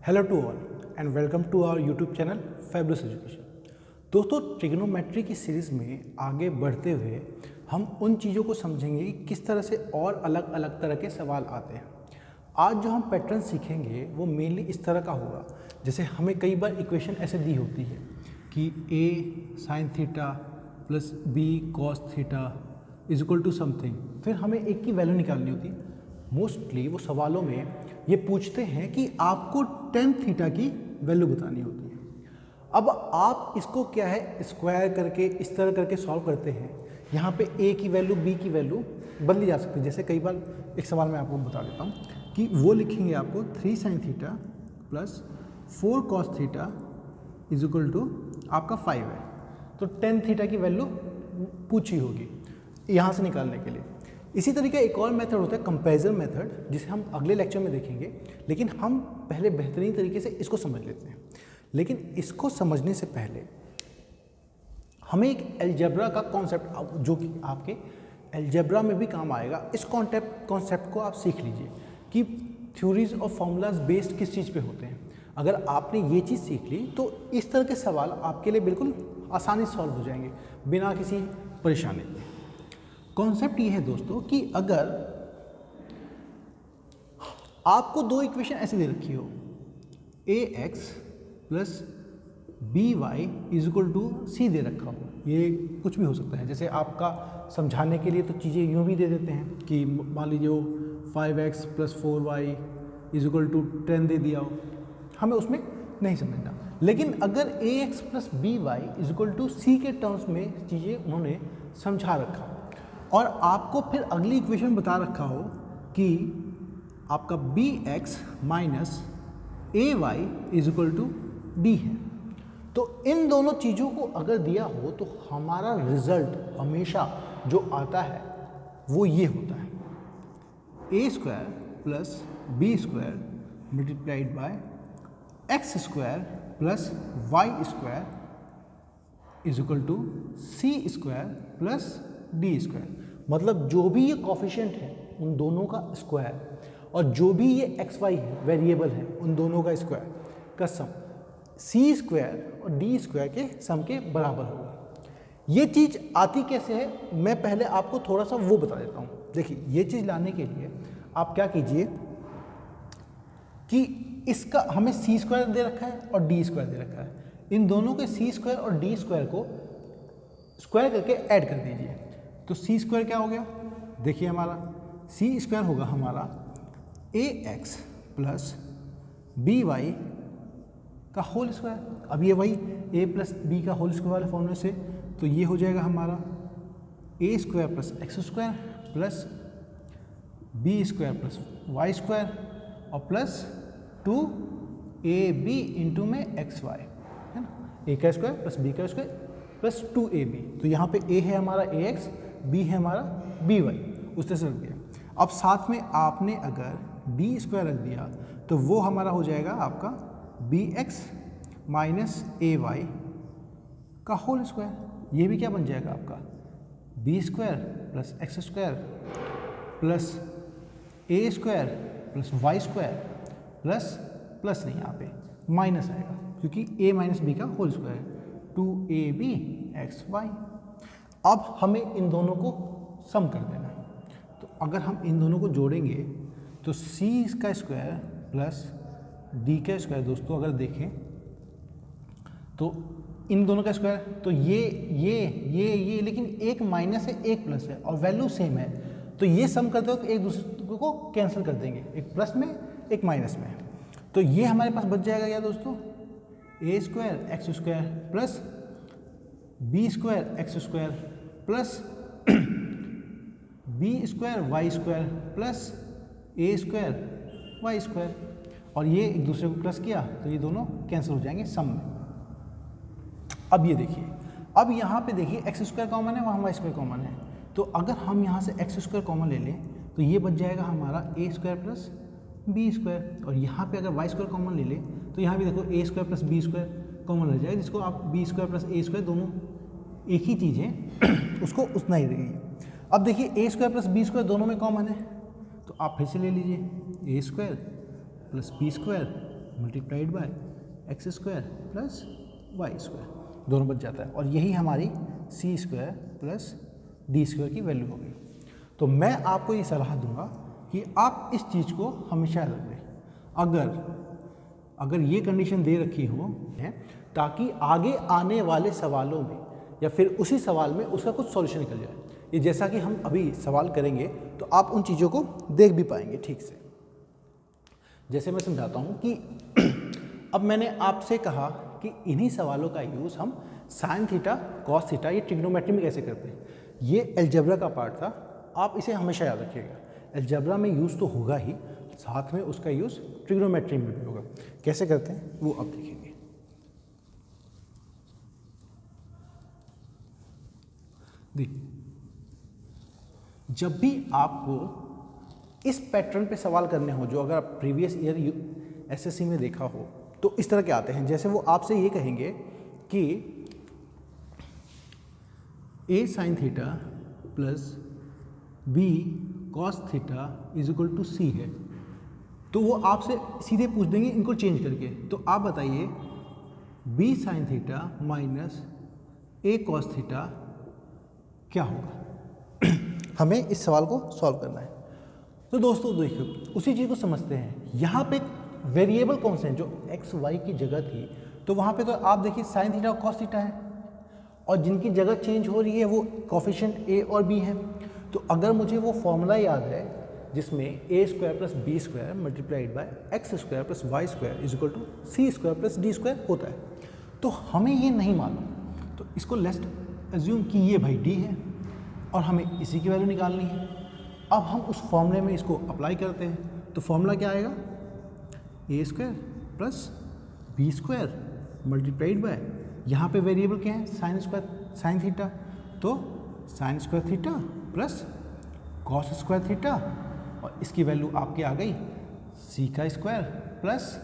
Hello to all and welcome to our YouTube channel fabulous education. दोस्तों, trigonometry की series में आगे बढ़ते हुए हम उन चीज़ों को समझेंगे कि किस तरह से और अलग अलग तरह के सवाल आते हैं। आज जो हम पैटर्न सीखेंगे वो मेनली इस तरह का होगा, जैसे हमें कई बार इक्वेशन ऐसे दी होती है कि a sine theta plus b cos theta is equal to something, फिर हमें एक की वैल्यू निकालनी होती है। मोस्टली वो सवालों में ये पूछते हैं कि आपको टेन थीटा की वैल्यू बतानी होती है। अब आप इसको क्या है स्क्वायर करके इस तरह करके सॉल्व करते हैं। यहाँ पे a की वैल्यू b की वैल्यू बदली जा सकती है। जैसे कई बार एक सवाल मैं आपको बता देता हूँ कि वो लिखेंगे आपको 3 sine theta plus 4 cos theta is equal to आपका 5 है, तो 10 थीटा की वैल्यू पूछी होगी यहाँ से निकालने के लिए। इसी तरीके एक और मेथड होता है कंपैरिजन मेथड, जिसे हम अगले लेक्चर में देखेंगे, लेकिन हम पहले बेहतरीन तरीके से इसको समझ लेते हैं। लेकिन इसको समझने से पहले हमें एक अलजेब्रा का कॉन्सेप्ट, जो कि आपके अलजेब्रा में भी काम आएगा, इस कॉन्सेप्ट को आप सीख लीजिए कि थ्योरीज और फॉर्मूलाज बेस्ड किस चीज़ पे होते हैं। अगर आपने ये चीज़ सीख ली तो इस तरह के सवाल आपके लिए बिल्कुल आसानी से सॉल्व हो जाएंगे बिना किसी परेशानी के। कॉन्सेप्ट ये है दोस्तों कि अगर आपको दो इक्वेशन ऐसे दे रखी हो, a x plus b y is equal to c दे रखा हो, ये कुछ भी हो सकता है। जैसे आपका समझाने के लिए तो चीज़ें यूँ भी दे देते हैं कि मान लीजिए वो 5x plus 4y is equal to 10 दे दिया हो, हमें उसमें नहीं समझना। लेकिन अगर a x plus b y is equal to c के टर्म्स में चीज़ें उन्होंने समझा रखा और आपको फिर अगली इक्वेशन बता रखा हो कि आपका B x minus A Y is equal to D है, तो इन दोनों चीज़ों को अगर दिया हो तो हमारा रिजल्ट हमेशा जो आता है वो ये होता है, a square plus B square multiplied by x square plus Y square is equal to c square plus D square. मतलब जो भी ये कॉफिशिएंट है उन दोनों का स्क्वायर और जो भी ये एक्स वाई है वेरिएबल है उन दोनों का स्क्वायर का सम सी स्क्वायर और डी स्क्वायर के सम के बराबर होगा। ये चीज़ आती कैसे है, मैं पहले आपको थोड़ा सा वो बता देता हूँ। देखिए, ये चीज़ लाने के लिए आप क्या कीजिए कि इसका हमें सी स्क्वायर दे रखा है और डी स्क्वायर दे रखा है, इन दोनों के सी स्क्वायर और डी स्क्वायर को स्क्वायर करके ऐड कर दीजिए। तो सी स्क्वायर क्या हो गया, देखिए हमारा सी स्क्वायर होगा हमारा a x plus b y का होल स्क्वायर। अब ये वही ए प्लस बी का होल स्क्वायर वाले फॉर्मूले से, तो ये हो जाएगा हमारा a square plus x square plus B square plus Y square और प्लस 2ab इंटू में एक्स वाई, है ना, ए का स्क्वायर प्लस बी का स्क्वायर प्लस 2ab। तो यहाँ पे a है हमारा ए एक्स, बी है हमारा बी वाई, उस तरह से रख दिया। अब साथ में आपने अगर बी स्क्वायर रख दिया तो वो हमारा हो जाएगा आपका बी एक्स माइनस ए वाई का होल स्क्वायर। ये भी क्या बन जाएगा आपका b square plus x square plus a square plus Y square plus नहीं, यहाँ पे माइनस आएगा क्योंकि a माइनस बी का whole square 2ab x y. अब हमें इन दोनों को सम कर देना है, तो अगर हम इन दोनों को जोड़ेंगे तो c का स्क्वायर प्लस d का स्क्वायर, दोस्तों अगर देखें तो इन दोनों का स्क्वायर, तो ये लेकिन एक माइनस है एक प्लस है और वैल्यू सेम है, तो ये सम करते वक्त एक दूसरे को कैंसिल कर देंगे, एक प्लस में एक माइनस में। तो ये हमारे पास बच जाएगा क्या दोस्तों, a square x square plus B square x square plus B square y square plus a square y square, और ये एक दूसरे को प्लस किया तो ये दोनों कैंसिल हो जाएंगे सम में। अब ये देखिए, अब यहाँ पे देखिए एक्स स्क्वायर कॉमन है, वहाँ वाई स्क्वायर कॉमन है, तो अगर हम यहाँ से एक्स स्क्वायर कॉमन ले लें तो ये बच जाएगा हमारा a square plus B square, और यहाँ पे अगर वाई स्क्वायर कॉमन ले लें तो यहाँ भी देखो a square plus B square common रह जाएगा, जिसको आप b square plus a square दोनों एक ही चीज़ है उसको उतना ही देंगे। अब देखिए ए स्क्वायर प्लस बी स्क्वायर दोनों में कॉमन है, तो आप फिर से ले लीजिए a square plus B square multiplied by x square plus Y square, दोनों बच जाता है, और यही हमारी c square plus D square की वैल्यू होगी। तो मैं आपको ये सलाह दूंगा कि आप इस चीज़ को हमेशा याद रखें, अगर ये कंडीशन दे रखी हो है, ताकि आगे आने वाले सवालों में या फिर उसी सवाल में उसका कुछ सॉल्यूशन निकल जाए। ये जैसा कि हम अभी सवाल करेंगे तो आप उन चीज़ों को देख भी पाएंगे ठीक से। जैसे मैं समझाता हूँ कि अब मैंने आपसे कहा कि इन्हीं सवालों का यूज़ हम साइन थीटा, कॉस थीटा, ये ट्रिग्नोमेट्री में कैसे करते हैं। ये अलजेब्रा का पार्ट था, आप इसे हमेशा याद रखिएगा। अलजेब्रा में यूज़ तो होगा ही, साथ में उसका यूज़ ट्रिग्नोमेट्री में भी होगा। कैसे करते हैं वो अब देखेंगे। देखिए, जब भी आपको इस पैटर्न पे सवाल करने हो, जो अगर आप प्रीवियस ईयर एसएससी में देखा हो, तो इस तरह के आते हैं। जैसे वो आपसे ये कहेंगे कि a sine theta plus b cos theta is equal to c है, तो वो आपसे सीधे पूछ देंगे इनको चेंज करके। तो आप बताइए b sign theta minus a cos theta क्या होगा। हमें इस सवाल को सॉल्व करना है। तो दोस्तों देखिए, उसी चीज़ को समझते हैं। यहाँ पे वेरिएबल कौन से हैं, जो एक्स वाई की जगह थी, तो वहाँ पे तो आप देखिए साइन थीटा और कॉस थीटा है, और जिनकी जगह चेंज हो रही है वो कोफिशिएंट ए और बी है। तो अगर मुझे वो फॉर्मूला याद है जिसमें a square plus B square multiplied by x square plus Y square is equal to c square plus D square होता है, तो हमें ये नहीं मालूम, तो इसको लेट्स एज्यूम कि ये भाई डी है और हमें इसी की वैल्यू निकालनी है। अब हम उस फॉर्मूले में इसको अप्लाई करते हैं, तो फॉर्मूला क्या आएगा, A square plus B square multiplied by, यहाँ पे वेरिएबल क्या है, साइन स्क्वायर साइन थीटा, तो sine square theta plus cos square theta, और इसकी वैल्यू आपके आ गई सी का स्क्वायर प्लस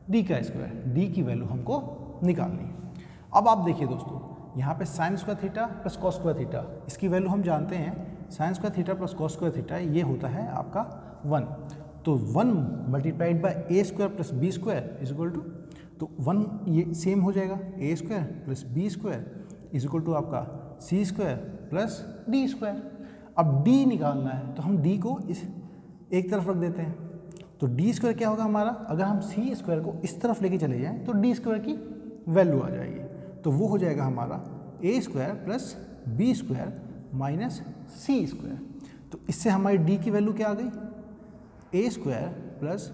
डी का स्क्वायर। डी की वैल्यू हमको निकालनी है। अब आप देखिए दोस्तों, यहाँ पे sine square theta plus cos square theta, इसकी वैल्यू हम जानते हैं, sine square theta plus cos square theta ये होता है आपका 1, तो 1 multiplied by A square plus B square is equal to, तो 1 ये सेम हो जाएगा, a square plus B square is equal to आपका c square plus D square. अब डी निकालना है, तो हम डी को इस एक तरफ रख देते हैं, तो डी स्क्वायर क्या होगा हमारा, अगर हम सी स्क्वायर को इस तरफ लेके चले जाएं तो डी स्क्वायर की वैल्यू आ जाएगी, तो वो हो जाएगा हमारा a square plus B square minus c square. तो इससे हमारी डी की वैल्यू क्या आ गई, a square plus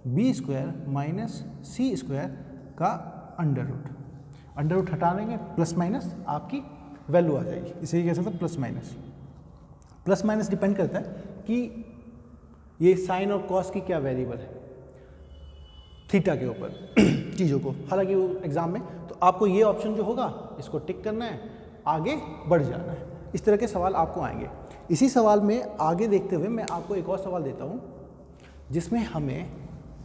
B square minus c square का अंडर रूट हटा देंगे, प्लस माइनस आपकी वैल्यू आ जाएगी। इसे ही कह सकते हैं प्लस माइनस डिपेंड करता है कि ये साइन और कॉस की क्या वेरिएबल है थीटा के ऊपर चीज़ों को। हालांकि वो एग्जाम में तो आपको ये ऑप्शन जो होगा इसको टिक करना है, आगे बढ़ जाना है। इस तरह के सवाल आपको आएंगे। इसी सवाल में आगे देखते हुए मैं आपको एक और सवाल देता हूँ, जिसमें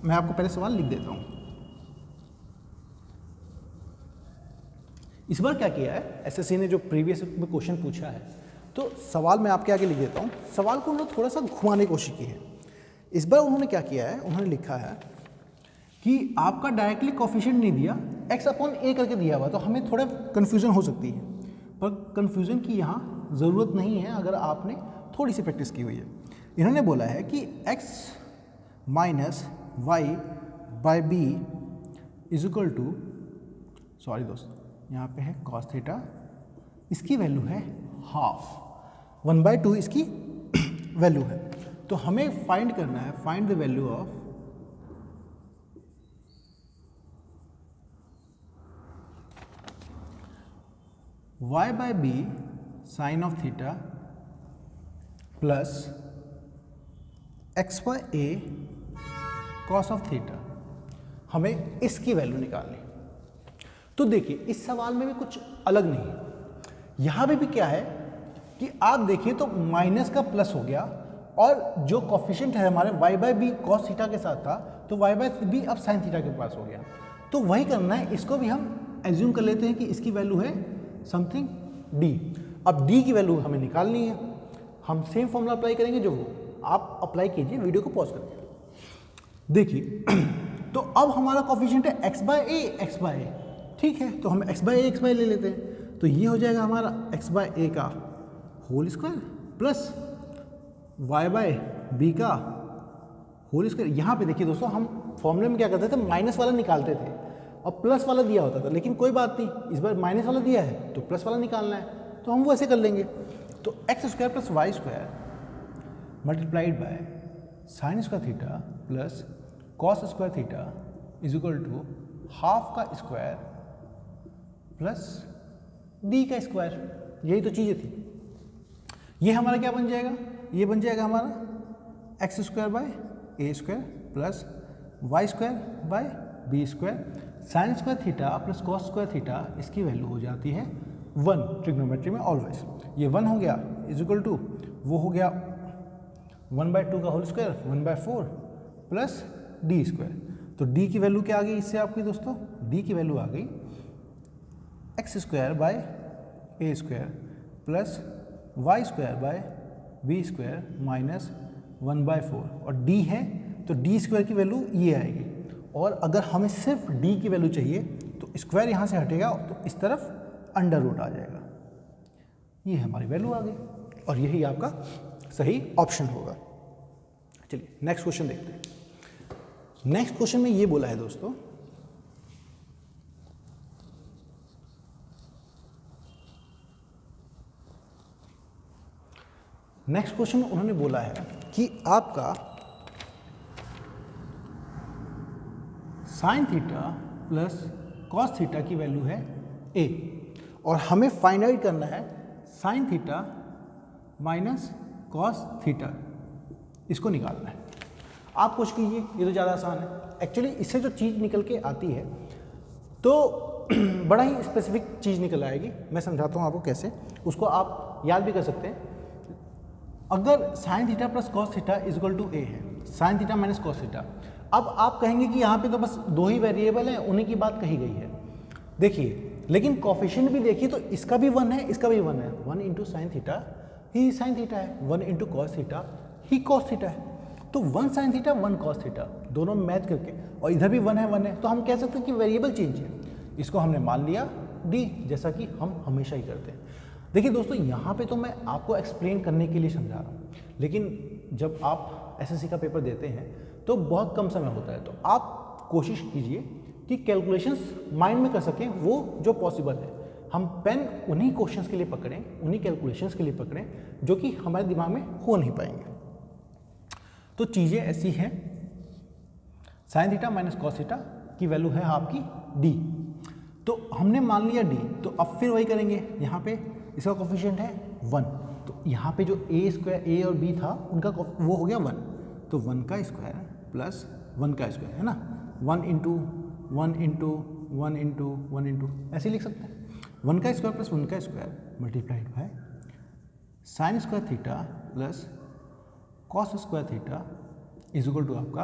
मैं आपको पहले सवाल लिख देता हूँ। इस बार क्या किया है एसएससी ने, जो प्रीवियस में क्वेश्चन पूछा है, तो सवाल मैं आपके आगे लिख देता हूँ। सवाल को उन्होंने थोड़ा सा घुमाने की कोशिश की है। इस बार उन्होंने क्या किया है, उन्होंने लिखा है कि आपका डायरेक्टली कोफिशिएंट नहीं दिया, x अपॉन a करके दिया हुआ, तो हमें थोड़ा कन्फ्यूज़न हो सकती है, पर कन्फ्यूज़न की यहाँ ज़रूरत नहीं है अगर आपने थोड़ी सी प्रैक्टिस की हुई है। इन्होंने बोला है कि x minus Y by B is equal to, sorry दोस्तों यहाँ पे है कॉस थीटा, इसकी वैल्यू है हाफ, 1/2 इसकी वैल्यू है। तो हमें फाइंड करना है, find the value of y by B sine of theta plus x by A cos of theta. हमें इसकी वैल्यू निकालनी। तो देखिए इस सवाल में भी कुछ अलग नहीं है, यहाँ भी क्या है कि आप देखिए तो माइनस का प्लस हो गया, और जो कोफिशिएंट है हमारे y by B cos theta के साथ था, तो y बाय बी अब साइन थीटा के पास हो गया। तो वही करना है, इसको भी हम एज्यूम कर लेते हैं कि इसकी वैल्यू है समथिंग d। अब d की वैल्यू हमें निकालनी है, हम सेम फॉर्मूला अप्लाई करेंगे, जो वो आप अप्लाई कीजिए वीडियो को पॉज करके। देखिए तो अब हमारा कोफिशिएंट है x बाय ए, ठीक है, तो हम x बाय ए ले लेते हैं। तो ये हो जाएगा हमारा x बाय ए का whole square plus y by B का होल स्क्वायर। यहाँ पे देखिए दोस्तों, हम फॉर्मूले में क्या करते थे, माइनस वाला निकालते थे और प्लस वाला दिया होता था, लेकिन कोई बात नहीं, इस बार माइनस वाला दिया है तो प्लस वाला निकालना है, तो हम वो ऐसे कर लेंगे। तो X square plus Y square multiplied by sine square theta plus cos square theta is equal to half का स्क्वायर प्लस डी का स्क्वायर। यही तो चीज़ें थी। ये हमारा क्या बन जाएगा, ये बन जाएगा हमारा X square by A square plus Y square by B square sine square theta plus cos square theta, इसकी वैल्यू हो जाती है 1 ट्रिग्नोमेट्री में ऑलवेज। ये 1 हो गया इज इक्वल टू, वो हो गया 1/2 का whole square 1/4 plus D square. तो डी की वैल्यू क्या आ गई इससे आपकी दोस्तों, डी की वैल्यू आ गई X square by A square plus Y square by B square minus 1/4, और डी है तो डी स्क्वायर की वैल्यू ये आएगी। और अगर हमें सिर्फ डी की वैल्यू चाहिए तो स्क्वायर यहाँ से हटेगा तो इस तरफ अंडर रूट आ जाएगा। ये हमारी वैल्यू आ गई और यही आपका सही ऑप्शन होगा। चलिए नेक्स्ट क्वेश्चन देखते हैं। नेक्स्ट क्वेश्चन में ये बोला है दोस्तों, नेक्स्ट क्वेश्चन में उन्होंने बोला है कि आपका sign theta plus cos theta की वैल्यू है a, और हमें फाइंड आउट करना है sine theta minus cos theta, इसको निकालना है। आप कुछ कीजिए, ये तो ज़्यादा आसान है। एक्चुअली इससे जो चीज़ निकल के आती है तो बड़ा ही स्पेसिफिक चीज़ निकल आएगी। मैं समझाता हूँ आपको कैसे, उसको आप याद भी कर सकते हैं। अगर sine theta plus cos theta is equal to a है, sine theta minus cos theta, अब आप कहेंगे कि यहाँ पे तो बस 2 ही वेरिएबल हैं, उन्हीं की बात कही गई है। देखिए, लेकिन कोफिशिएंट भी देखिए तो इसका भी 1 है, इसका भी 1 है। 1 इंटू साइन थीटा ही साइन थीटा है, 1 इंटू कॉस थीटा ही कॉस थीटा है। तो 1 साइन थीटा 1 कॉस थीटा दोनों मैच करके, और इधर भी 1 है, तो हम कह सकते हैं कि वेरिएबल चेंज है। इसको हमने मान लिया डी, जैसा कि हम हमेशा ही करते हैं। देखिए दोस्तों, यहाँ पे तो मैं आपको एक्सप्लेन करने के लिए समझा रहा हूँ, लेकिन जब आप एसएससी का पेपर देते हैं तो बहुत कम समय होता है, तो आप कोशिश कीजिए कि कैलकुलेशंस माइंड में कर सकें वो जो पॉसिबल है। हम पेन उन्हीं क्वेश्चंस के लिए पकड़ें, उन्हीं कैलकुलेशंस के लिए पकड़ें जो कि हमारे दिमाग में हो नहीं पाएंगे। तो चीज़ें ऐसी हैं, sign theta minus cos theta की वैल्यू है आपकी डी, तो हमने मान लिया डी। तो अब फिर वही करेंगे, यहाँ पे इसका कोफिशिएंट है 1, तो यहाँ पे जो ए स्क्वायर ए और बी था उनका वो हो गया 1, तो 1 का स्क्वायर प्लस 1 का स्क्वायर है ना, 1 इंटू 1 इंटू 1 इंटू 1 इंटू ऐसे लिख सकते हैं। 1 का स्क्वायर प्लस 1 का square multiplied by sine square theta plus cos square theta is equal to आपका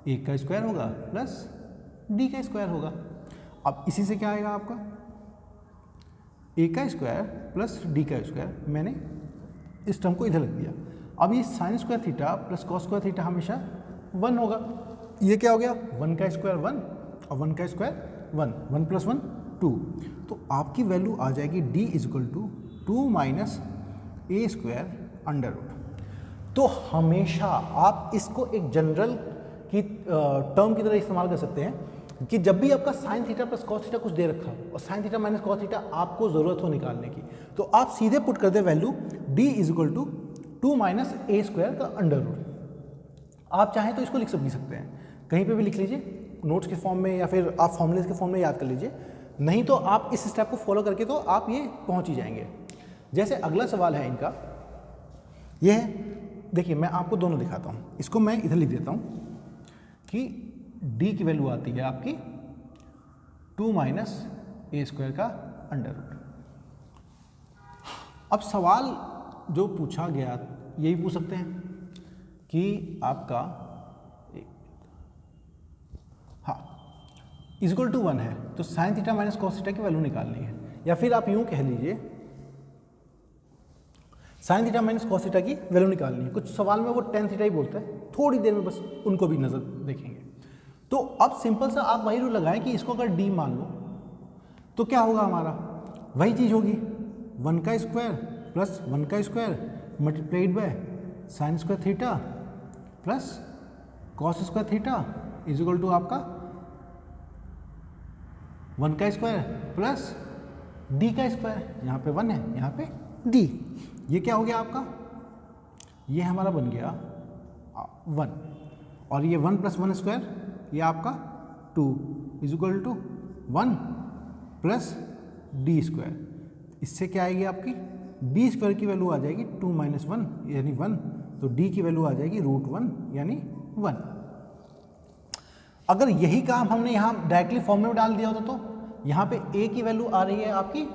ए का स्क्वायर होगा प्लस डी का स्क्वायर होगा। अब इसी से क्या आएगा आपका ए का स्क्वायर प्लस डी का स्क्वायर, मैंने इस टर्म को इधर रख दिया। अब ये sign square theta plus cos square theta हमेशा 1 होगा। ये क्या हो गया, 1 का स्क्वायर 1 और 1 का स्क्वायर 1, 1 प्लस 1 2, तो आपकी वैल्यू आ जाएगी D is equal to 2 minus A square under root. तो हमेशा आप इसको एक जनरल की टर्म की तरह इस्तेमाल कर सकते हैं कि जब भी आपका sign theta plus cos theta कुछ दे रखा हो और sign theta minus cos theta आपको ज़रूरत हो निकालने की, तो आप सीधे पुट कर दे value D is equal to 2 minus A square का अंडर रूट। आप चाहें तो इसको लिख भी सकते हैं, कहीं पे भी लिख लीजिए नोट्स के फॉर्म में, या फिर आप फॉर्मूलेस के फॉर्म में याद कर लीजिए। नहीं तो आप इस स्टेप को फॉलो करके तो आप ये पहुँच ही जाएंगे। जैसे अगला सवाल है इनका, ये है, देखिए मैं आपको दोनों दिखाता हूँ। इसको मैं इधर लिख देता हूँ कि डी की वैल्यू आती है आपकी 2 माइनस ए स्क्वायर का अंडर रूट। अब सवाल जो पूछा गया यही पूछ सकते हैं कि आपका हाँ इज इक्वल टू 1 है, तो sine theta minus cos theta की वैल्यू निकालनी है, या फिर आप यूँ कह लीजिए sign theta minus cos theta की वैल्यू निकालनी है। कुछ सवाल में वो टेन थीटा ही बोलता है, थोड़ी देर में बस उनको भी नज़र देखेंगे। तो अब सिंपल सा आप वही रूल लगाएं कि इसको अगर डी मान लो तो क्या होगा हमारा, वही चीज़ होगी 1 का स्क्वायर प्लस 1 का square multiplied by sine square theta plus cos square theta is equal to आपका 1 का स्क्वायर प्लस डी का स्क्वायर, यहाँ पे 1 है यहाँ पे डी। ये क्या हो गया आपका, ये हमारा बन गया 1 और ये 1 प्लस 1 स्क्वायर ये आपका 2 is equal to 1 plus D square. इससे क्या आएगी आपकी डी स्क्वायर की वैल्यू आ जाएगी 2 माइनस 1 यानी 1, तो डी की वैल्यू आ जाएगी √1 यानी 1। अगर यही काम हमने यहाँ डायरेक्टली फॉर्मूले में डाल दिया होता तो यहाँ पे a की वैल्यू आ रही है आपकी,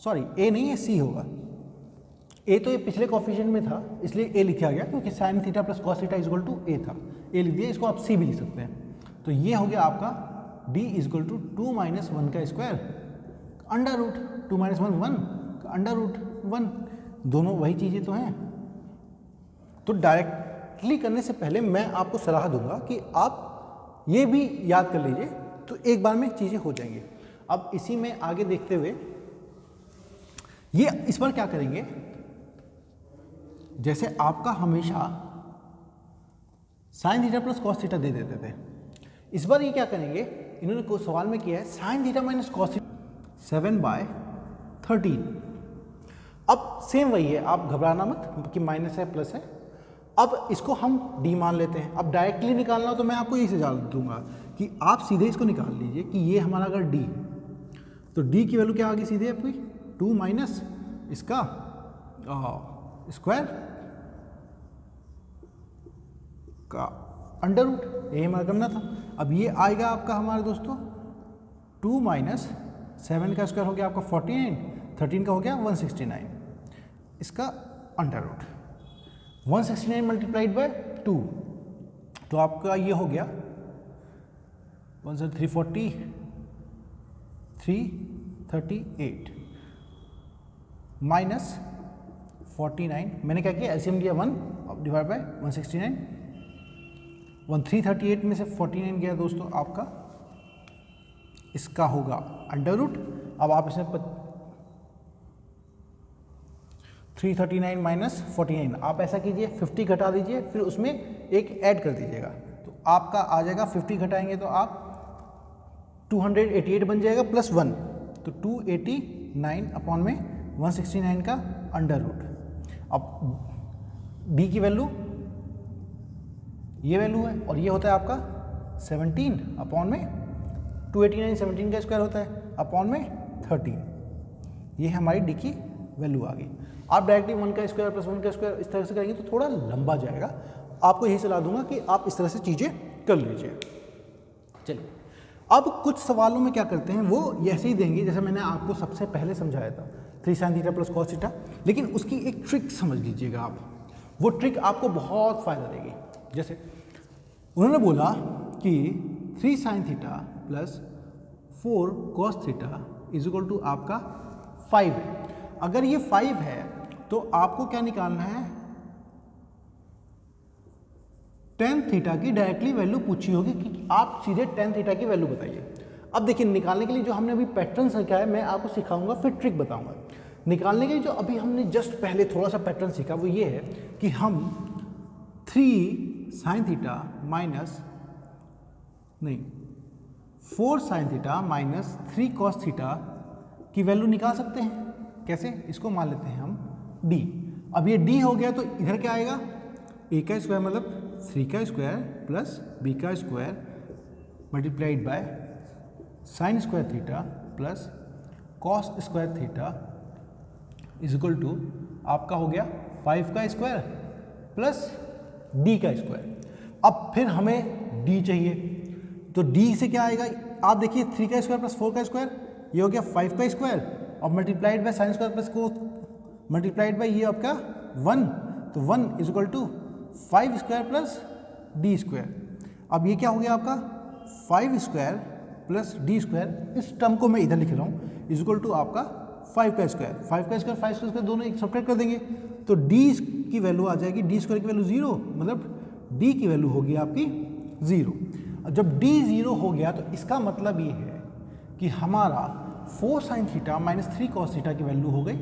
सॉरी a नहीं है c होगा, a तो ये पिछले कोफिशिएंट में था इसलिए a लिखा गया क्योंकि sine theta plus cos theta is equal to a था, a लिख दिया, इसको आप c भी लिख सकते हैं। तो ये हो गया आपका d is equal to 2 minus 1 का square under root 2 minus 1 1 under root 1, दोनों वही चीज़ें तो हैं। तो डायरेक्टली करने से पहले मैं आपको सलाह दूंगा कि आप ये भी याद कर लीजिए तो एक बार में चीज़ें हो जाएंगी। अब इसी में आगे देखते हुए ये इस पर क्या करेंगे, जैसे आपका हमेशा sine theta plus cos theta दे देते थे, इस बार ये क्या करेंगे, इन्होंने को सवाल में किया है sine theta minus cos theta 7/13। अब सेम वही है, आप घबराना मत कि माइनस है प्लस है। अब इसको हम d मान लेते हैं। अब डायरेक्टली निकालना हो तो मैं आपको यही सुझाव दूंगा कि आप सीधे इसको निकाल लीजिए कि ये हमारा अगर d, तो d की वैल्यू क्या आ गई सीधे आपकी 2 माइनस इसका स्क्वायर का अंडर रूट, यही हमारा करना था। अब ये आएगा आपका हमारे दोस्तों 2 माइनस 7 का स्क्वायर हो गया आपका 49, 13 का हो गया 169, इसका अंडर रूट 169 मल्टीप्लाइड बाय 2, तो आपका ये हो गया 340 338 माइनस 49, मैंने क्या किया एलसीएम लिया 1 डिवाइड बाय 169, 338 में से 49 गया दोस्तों आपका, इसका होगा अंडर रूट। अब आप इसमें 339 माइनस 49, आप ऐसा कीजिए 50 घटा दीजिए फिर उसमें एक ऐड कर दीजिएगा, तो आपका आ जाएगा 50 घटाएंगे तो आप 288 बन जाएगा प्लस 1, तो 289 अपॉन में 169 का अंडर रूट। अब d की वैल्यू ये वैल्यू है और ये होता है आपका 17 अपॉन में 289, 17 का स्क्वायर होता है अपॉन में 13, ये हमारी d की वैल्यू आ गई। आप डायरेक्टली 1 का स्क्वायर प्लस 1 का स्क्वायर इस तरह से करेंगे तो थोड़ा लंबा जाएगा, आपको यही सलाह दूंगा कि आप इस तरह से चीज़ें कर लीजिए। चलिए अब कुछ सवालों में क्या करते हैं वो ऐसे ही देंगे जैसे मैंने आपको सबसे पहले समझाया था 3 sin theta plus cos theta, लेकिन उसकी एक ट्रिक समझ लीजिएगा आप, वो ट्रिक आपको बहुत फ़ायदा देगी। जैसे उन्होंने बोला कि 3 sin theta plus 4 cos theta is equal to आपका 5 है। अगर ये 5 है तो आपको क्या निकालना है, tan थीटा की डायरेक्टली वैल्यू पूछी होगी कि आप सीधे tan थीटा की वैल्यू बताइए। अब देखिए निकालने के लिए जो हमने अभी पैटर्न सीखा है मैं आपको सिखाऊंगा, फिर ट्रिक बताऊंगा। निकालने के लिए जो अभी हमने जस्ट पहले थोड़ा सा पैटर्न सीखा वो ये है कि हम 3 sin थीटा माइनस नहीं 4 sin theta minus 3 cos theta की वैल्यू निकाल सकते हैं। कैसे, इसको मान लेते हैं हम d। अब ये d हो गया तो इधर क्या आएगा, a का स्क्वायर मतलब 3 का स्क्वायर प्लस b का square multiplied by sine square theta plus cos square theta is equal to आपका हो गया 5 का स्क्वायर प्लस d का स्क्वायर। अब फिर हमें d चाहिए तो d से क्या आएगा, आप देखिए 3 का स्क्वायर प्लस 4 का स्क्वायर ये हो गया 5 का स्क्वायर और multiplied by sine square plus को मल्टीप्लाइड बाय ये आपका 1, तो 1 is equal to 5 square plus D square. अब ये क्या हो गया आपका 5 स्क्वायर प्लस डी स्क्वायर, इस टर्म को मैं इधर लिख रहा हूँ इज इक्वल टू आपका 5 का स्क्वायर, 5 का स्क्वायर 5 का स्क्वायर दोनों एक सब्ट्रैक्ट कर देंगे तो d की वैल्यू आ जाएगी, डी स्क्वायर की वैल्यू 0, मतलब d की वैल्यू होगी आपकी 0। जब d 0 हो गया तो इसका मतलब ये है कि हमारा 4 sine theta minus 3 cos theta की वैल्यू हो गई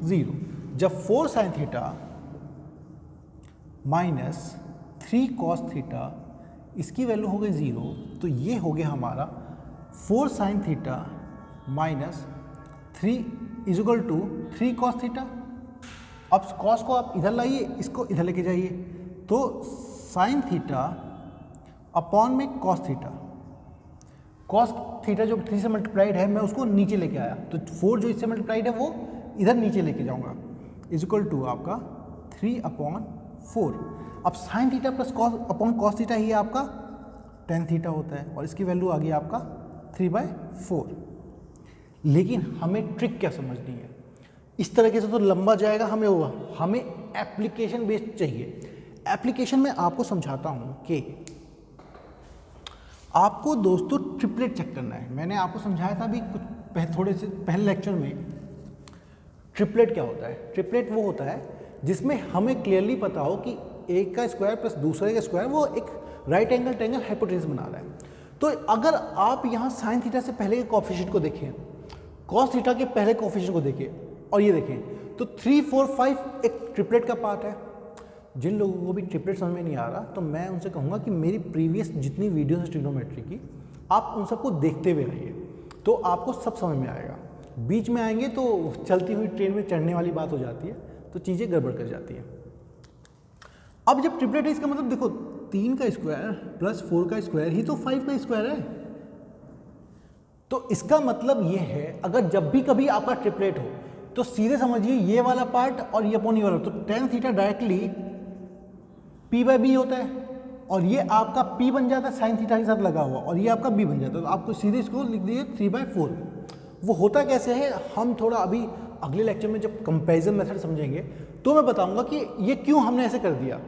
0। जब 4 sine theta minus 3 cos theta इसकी वैल्यू हो गई 0, तो ये हो गया हमारा 4 sine theta minus 3 is equal to 3 cos theta. अब कॉस को आप इधर लाइए, इसको इधर लेके जाइए, तो साइन थीटा अपॉन में कॉस थीटा। कॉस थीटा जो 3 से मल्टीप्लाइड है मैं उसको नीचे लेके आया, तो 4 जो इससे मल्टीप्लाइड है वो इधर नीचे लेके जाऊंगा, इज इक्वल टू आपका 3/4। अब sine theta plus cos upon cos theta ही आपका टेन थीटा होता है, और इसकी वैल्यू आ गई आपका 3/4। लेकिन हमें ट्रिक क्या समझनी है, इस तरीके से तो लंबा जाएगा, हमें एप्लीकेशन बेस्ड चाहिए। एप्लीकेशन में आपको समझाता हूं कि आपको दोस्तों ट्रिपलेट चेक करना है। मैंने आपको समझाया था अभी कुछ थोड़े से पहले लेक्चर में ट्रिपलेट क्या होता है। ट्रिपलेट वो होता है जिसमें हमें क्लियरली पता हो कि एक का स्क्वायर प्लस दूसरे का स्क्वायर वो एक राइट एंगल ट्रायंगल हाइपोटेन्यूज बना रहा है। तो अगर आप यहाँ साइन थीटा से पहले के कोएफिशिएंट को देखें, कॉस थीटा के पहले कोएफिशिएंट को देखें और ये देखें, तो 3, 4, 5 एक ट्रिपलेट का पार्ट है। जिन लोगों को भी ट्रिपलेट समझ में नहीं आ रहा तो मैं उनसे कहूँगा कि मेरी प्रीवियस जितनी वीडियोस है ट्रिग्नोमेट्री की, आप उन सबको देखते हुए रहिए, तो आपको सब समझ में आएगा। बीच में आएंगे तो चलती हुई ट्रेन में चढ़ने वाली बात हो जाती है, तो चीज़ें गड़बड़ कर जाती हैं। अब जब ट्रिपलेट है इसका मतलब देखो 3 का स्क्वायर प्लस 4 का स्क्वायर ही तो 5 का स्क्वायर है। तो इसका मतलब ये है अगर जब भी कभी आपका ट्रिपलेट हो तो सीधे समझिए ये वाला पार्ट और ये अपॉन ये वाला, तो टेन थीटा डायरेक्टली p/b होता है, और ये आपका p बन जाता है साइन थीटा के साथ लगा हुआ, और ये आपका b बन जाता है। तो आपको सीधे इसको लिख दीजिए 3/4। वो होता कैसे है हम थोड़ा अभी अगले लेक्चर में जब कंपैरिजन मेथड समझेंगे तो मैं बताऊंगा कि ये क्यों हमने ऐसे कर दिया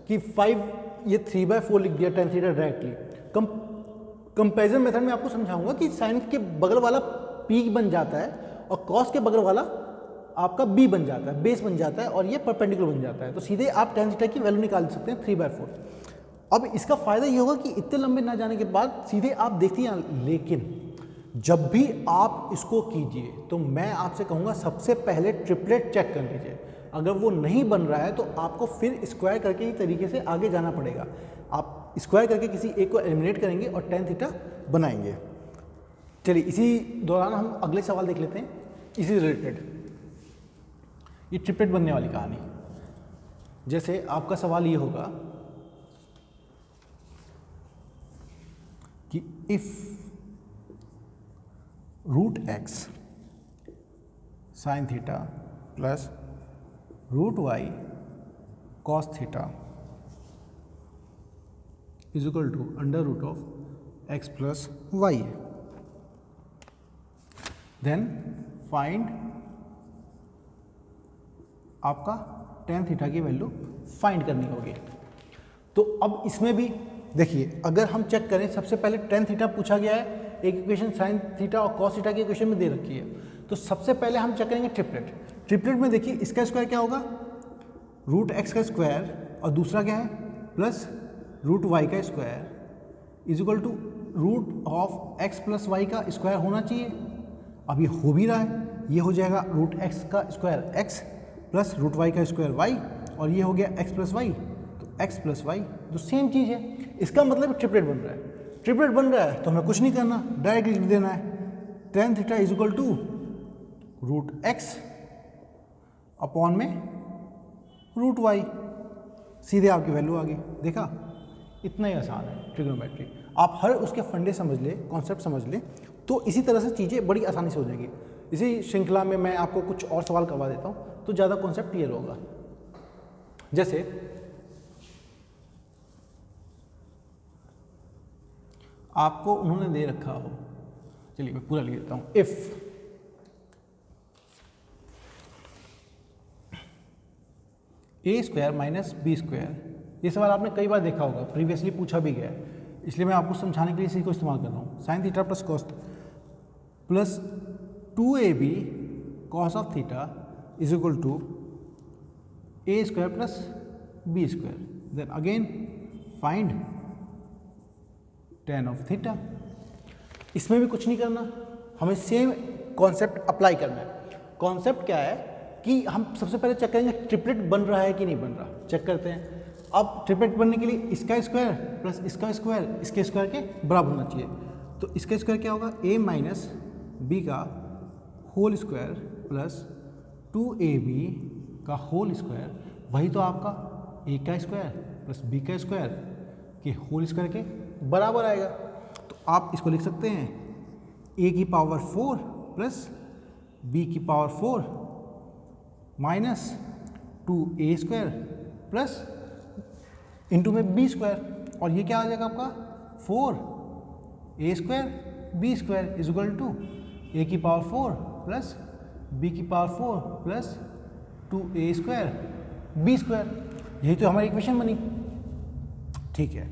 कि 5 ये 3/4 लिख दिया tan theta directly. Comparison method में आपको समझाऊंगा कि साइन के बगल वाला p बन जाता है और कॉस के बगल वाला आपका b बन जाता है, बेस बन जाता है, और ये परपेंडिकुलर बन जाता है। तो सीधे आप टेन थीटा की वैल्यू निकाल सकते हैं 3/4। अब इसका फायदा ये होगा कि इतने लंबे ना जाने के बाद सीधे आप देखिए। लेकिन जब भी आप इसको कीजिए तो मैं आपसे कहूँगा सबसे पहले ट्रिपलेट चेक कर लीजिए। अगर वो नहीं बन रहा है तो आपको फिर स्क्वायर करके ही तरीके से आगे जाना पड़ेगा। आप स्क्वायर करके किसी एक को एलिमिनेट करेंगे और टेन थीटा बनाएंगे। चलिए इसी दौरान हम अगले सवाल देख लेते हैं इसी रिलेटेड, ये ट्रिपलेट बनने वाली कहानी। जैसे आपका सवाल ये होगा कि if √x sine theta plus √y cos theta is equal to √x plus y, then find आपका टेन थीटा की वैल्यू फाइंड करनी होगी। तो अब इसमें भी देखिए अगर हम चेक करें, सबसे पहले टेन थीटा पूछा गया है, एक इक्वेशन साइन थीटा और कॉस थीटा की इक्वेशन में दे रखी है। तो सबसे पहले हम चेक करेंगे ट्रिपलेट। ट्रिपलेट में देखिए इसका स्क्वायर क्या होगा, √x का स्क्वायर, और दूसरा क्या है प्लस √y का square is equal to √x plus y का स्क्वायर होना चाहिए। अब ये हो भी रहा है, ये हो जाएगा √x का स्क्वायर x प्लस √y का स्क्वायर y, और ये हो गया x प्लस वाई, तो x प्लस वाई तो सेम चीज़ है। इसका मतलब ट्रिपलेट बन रहा है। ट्रिपलेट बन रहा है तो हमें कुछ नहीं करना, डायरेक्टली लिख देना है tan theta is equal to √x upon में √y, सीधे आपकी वैल्यू आ गई। देखा, इतना ही आसान है ट्रिग्नोमेट्री। आप हर उसके फंडे समझ ले, कॉन्सेप्ट समझ ले, तो इसी तरह से चीज़ें बड़ी आसानी से हो जाएगी। इसी श्रृंखला में मैं आपको कुछ और सवाल करवा देता हूँ तो ज़्यादा कॉन्सेप्ट क्लियर होगा। जैसे आपको उन्होंने दे रखा हो, चलिए मैं पूरा लिख देता हूँ, इफ a² माइनस b²। ये सवाल आपने कई बार देखा होगा, प्रीवियसली पूछा भी गया है, इसलिए मैं आपको समझाने के लिए इसी को इस्तेमाल कर रहा हूँ। Sine theta plus cos plus 2ab cos of theta is equal to a² plus b²। Then again find tan of थीटा। इसमें भी कुछ नहीं करना, हमें सेम कॉन्सेप्ट अप्लाई करना है। कॉन्सेप्ट क्या है कि हम सबसे पहले चेक करेंगे ट्रिपलेट बन रहा है कि नहीं बन रहा, चेक करते हैं। अब ट्रिपलेट बनने के लिए इसका स्क्वायर प्लस इसका स्क्वायर इसके स्क्वायर के बराबर होना चाहिए। तो इसका स्क्वायर क्या होगा, a माइनस बी का होल स्क्वायर प्लस 2ab का होल स्क्वायर, वही तो आपका a का स्क्वायर प्लस b का स्क्वायर के होल स्क्वायर के बराबर आएगा। तो आप इसको लिख सकते हैं a की पावर 4 प्लस b की power 4 minus 2a square plus into में b स्क्वायर, और ये क्या आ जाएगा आपका 4a square b square is equal to a की पावर 4 प्लस b की power 4 plus 2a square b square. यही तो हमारी इक्वेशन बनी। ठीक है,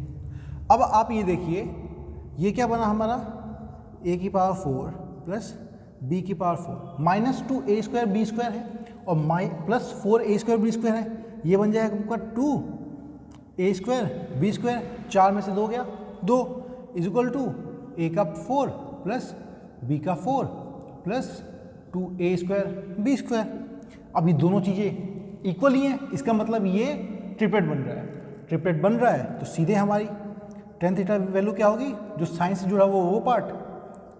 अब आप ये देखिए ये क्या बना हमारा, a की पावर 4 प्लस b की power 4 minus 2a square b square है और plus 4a square b square है। ये बन जाएगा आपका 2a स्क्वायर b स्क्वायर, 4 में से 2 गया 2 इज इक्वल टू a का 4 प्लस b का 4 plus 2a square b square. अब ये दोनों चीज़ें इक्वल ही हैं, इसका मतलब ये ट्रिपलेट बन रहा है। ट्रिपलेट बन रहा है तो सीधे हमारी tan थीटा वैल्यू क्या होगी, जो साइन से जुड़ा हुआ वो part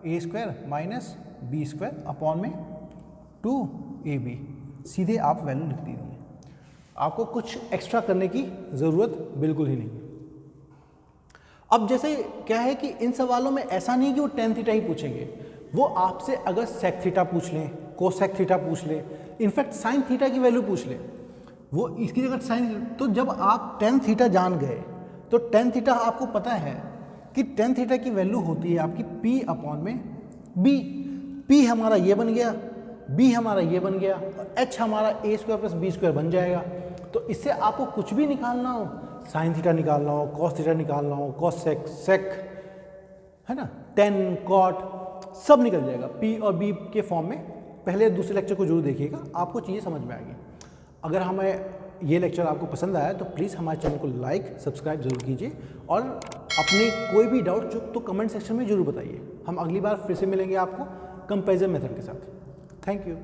a square minus b square upon में 2ab, सीधे आप वैल्यू लिख दीजिए। आपको कुछ एक्स्ट्रा करने की ज़रूरत बिल्कुल ही नहीं है। अब जैसे क्या है कि इन सवालों में ऐसा नहीं कि वो tan थीटा ही पूछेंगे, वो आपसे अगर सेक थीटा पूछ लें, कोसेक थीटा पूछ लें, इनफैक्ट साइन थीटा की वैल्यू पूछ लें, वो इसकी जगह साइन। तो जब आप tan थीटा जान गए तो tan थीटा आपको पता है कि tan थीटा की वैल्यू होती है आपकी p अपॉन में b। p हमारा ये बन गया, b हमारा ये बन गया, और h हमारा a square plus b square बन जाएगा। तो इससे आपको कुछ भी निकालना हो, साइन थीटा निकालना हो, कॉस थीटा निकालना हो, कॉसेक सेक है ना, tan कॉट सब निकल जाएगा p और b के फॉर्म में। पहले दूसरे लेक्चर को जरूर देखिएगा, आपको चीज़ें समझ में आएगी। अगर हमें ये लेक्चर आपको पसंद आया तो प्लीज़ हमारे चैनल को लाइक सब्सक्राइब जरूर कीजिए, और अपने कोई भी डाउट जो तो कमेंट सेक्शन में जरूर बताइए। हम अगली बार फिर से मिलेंगे आपको कंपैरिजन मेथड के साथ। Thank you.